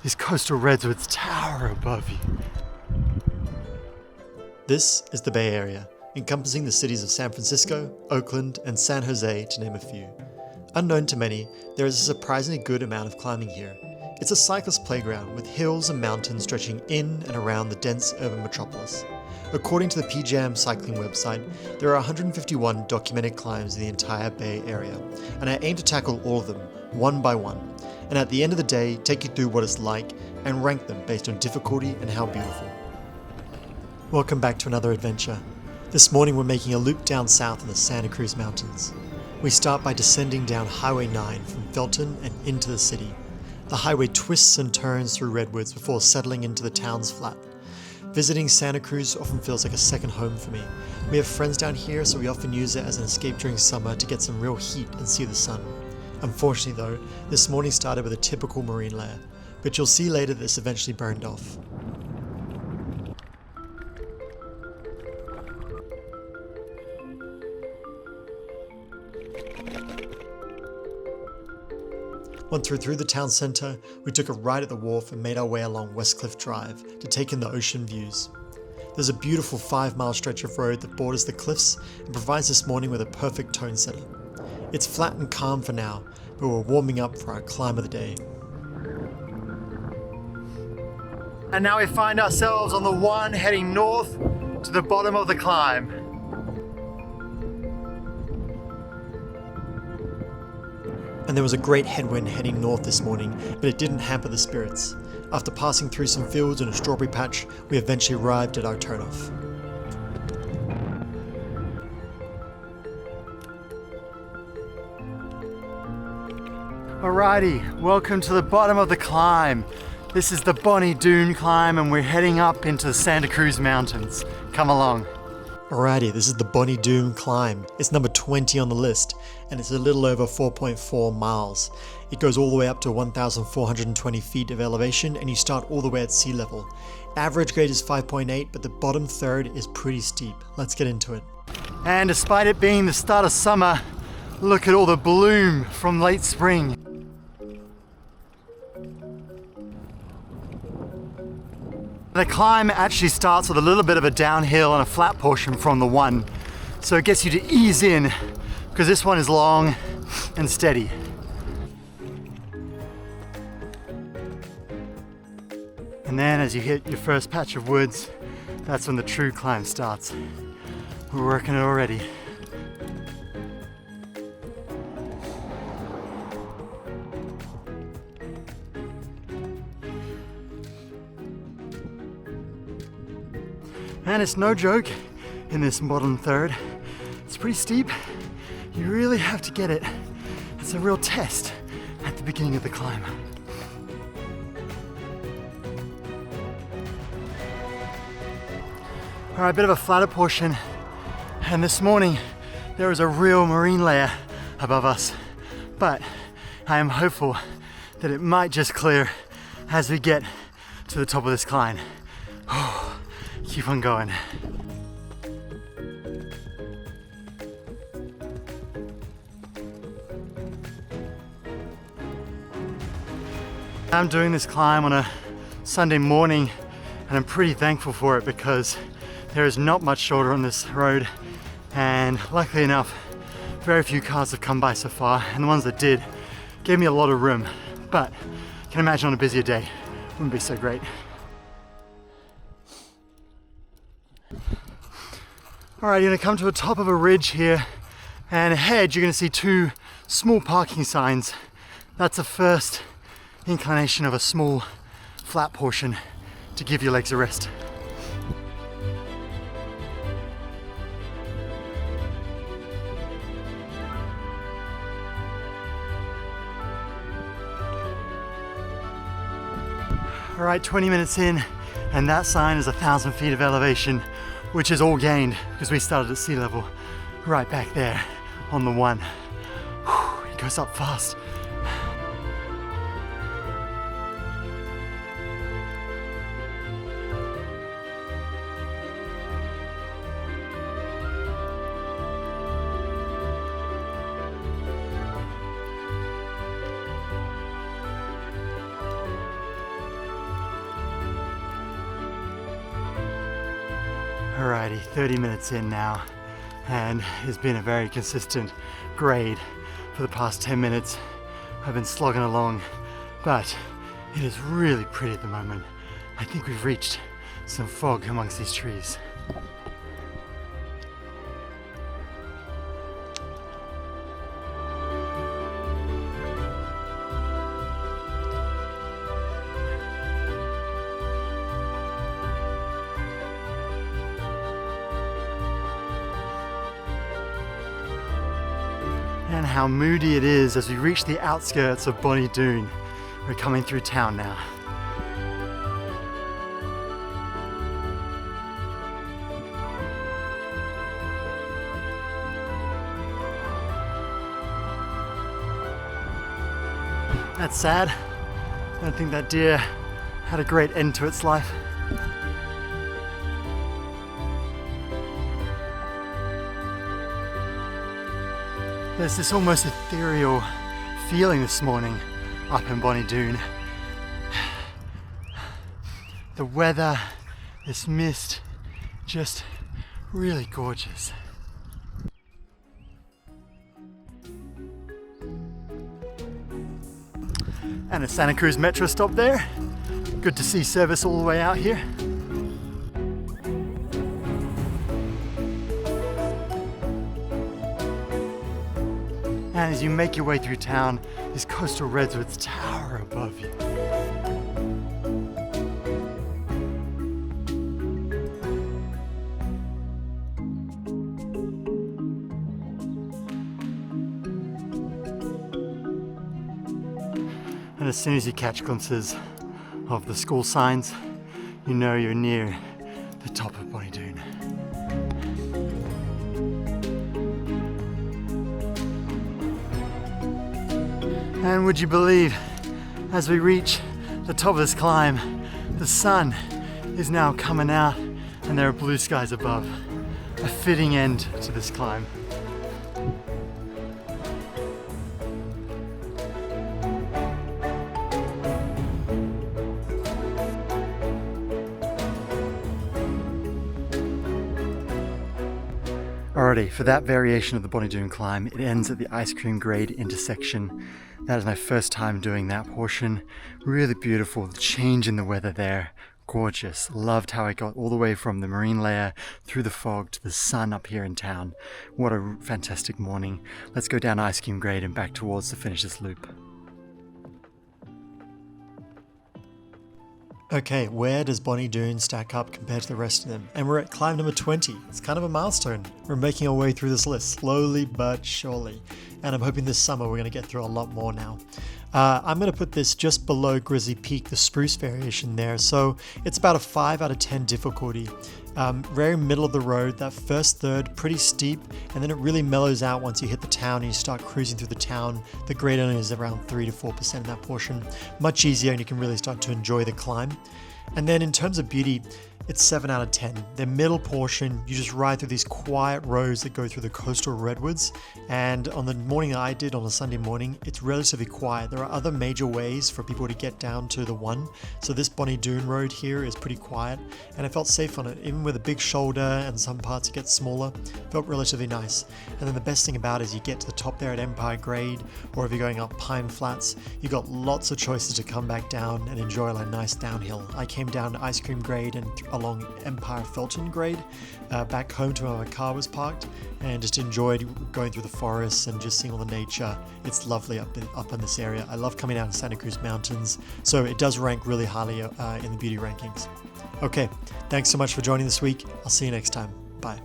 These coastal redwoods tower above you. This is the Bay Area, encompassing the cities of San Francisco, Oakland, and San Jose, to name a few. Unknown to many, there is a surprisingly good amount of climbing here. It's a cyclist playground with hills and mountains stretching in and around the dense urban metropolis. According to the PJAM cycling website, there are 151 documented climbs in the entire Bay Area, and I aim to tackle all of them, one by one, and at the end of the day, take you through what it's like and rank them based on difficulty and how beautiful. Welcome back to another adventure. This morning we're making a loop down south in the Santa Cruz Mountains. We start by descending down Highway 9 from Felton and into the city. The highway twists and turns through redwoods before settling into the town's flat. Visiting Santa Cruz often feels like a second home for me. We have friends down here, so we often use it as an escape during summer to get some real heat and see the sun. Unfortunately though, this morning started with a typical marine layer, but you'll see later this eventually burned off. Once we're through the town centre, we took a ride at the wharf and made our way along Westcliff Drive to take in the ocean views. There's a beautiful 5-mile stretch of road that borders the cliffs and provides this morning with a perfect tone setter. It's flat and calm for now, but we're warming up for our climb of the day. And now we find ourselves on the one heading north to the bottom of the climb. And there was a great headwind heading north this morning, but it didn't hamper the spirits. After passing through some fields and a strawberry patch, we eventually arrived at our turnoff. Alrighty, welcome to the bottom of the climb. This is the Bonnie Dune climb and we're heading up into the Santa Cruz Mountains. Come along. Alrighty, this is the Bonnie Dune climb. It's number 20 on the list, and it's a little over 4.4 miles. It goes all the way up to 1,420 feet of elevation, and you start all the way at sea level. Average grade is 5.8, but the bottom third is pretty steep. Let's get into it. And despite it being the start of summer, look at all the bloom from late spring. The climb actually starts with a little bit of a downhill and a flat portion from the one. So it gets you to ease in because this one is long and steady. And then as you hit your first patch of woods, that's when the true climb starts. We're working it already. And it's no joke in this bottom third. It's pretty steep. You really have to get it. It's a real test at the beginning of the climb. All right, a bit of a flatter portion. And this morning, there was a real marine layer above us. But I am hopeful that it might just clear as we get to the top of this climb. Keep on going. I'm doing this climb on a Sunday morning and I'm pretty thankful for it because there is not much shoulder on this road, and luckily enough very few cars have come by so far, and the ones that did gave me a lot of room, but I can imagine on a busier day wouldn't be so great. Alright, you're going to come to the top of a ridge here, and ahead you're going to see two small parking signs. That's the first inclination of a small flat portion to give your legs a rest. Alright, 20 minutes in, and that sign is 1,000 feet of elevation, which is all gained because we started at sea level right back there on the one. Whew, it goes up fast. Alrighty, 30 minutes in now, and it's been a very consistent grade for the past 10 minutes. I've been slogging along, but it is really pretty at the moment. I think we've reached some fog amongst these trees. And how moody it is as we reach the outskirts of Bonnie Dune. We're coming through town now. That's sad. I don't think that deer had a great end to its life. There's this almost ethereal feeling this morning up in Bonnie Dune. The weather, this mist, just really gorgeous. And a Santa Cruz Metro stop there. Good to see service all the way out here. And as you make your way through town, these coastal redwoods tower above you. And as soon as you catch glimpses of the school signs, you know you're near the top of Bonnie Dune. And would you believe, as we reach the top of this climb, the sun is now coming out and there are blue skies above. A fitting end to this climb. Alrighty, for that variation of the Bonnie Dune climb, it ends at the ice cream grade intersection. That is my first time doing that portion. Really beautiful, the change in the weather there. Gorgeous. Loved how I got all the way from the marine layer through the fog to the sun up here in town. What a fantastic morning. Let's go down ice cream grade and back towards to finish this loop. Okay, where does Bonnie Dune stack up compared to the rest of them? And we're at climb number 20. It's kind of a milestone. We're making our way through this list, slowly but surely. And I'm hoping this summer we're going to get through a lot more now. I'm going to put this just below Grizzly Peak, the spruce variation there. So it's about a 5 out of 10 difficulty. Very middle of the road, that first third, pretty steep, and then it really mellows out once you hit the town and you start cruising through the town. The grade only is around 3 to 4% in that portion. Much easier and you can really start to enjoy the climb. And then in terms of beauty, it's 7 out of 10. The middle portion, you just ride through these quiet roads that go through the coastal redwoods. And on the morning I did, on a Sunday morning, it's relatively quiet. There are other major ways for people to get down to the one. So this Bonnie Dune road here is pretty quiet and I felt safe on it. Even with a big shoulder and some parts it gets smaller, felt relatively nice. And then the best thing about it is you get to the top there at Empire Grade, or if you're going up Pine Flats, you got lots of choices to come back down and enjoy a nice downhill. I came down to Ice Cream Grade and along Empire Felton Grade back home to where my car was parked, and just enjoyed going through the forests and just seeing all the nature. It's lovely up in this area. I love coming down to Santa Cruz Mountains, so it does rank really highly in the beauty rankings. Okay, thanks so much for joining this week. I'll see you next time. Bye.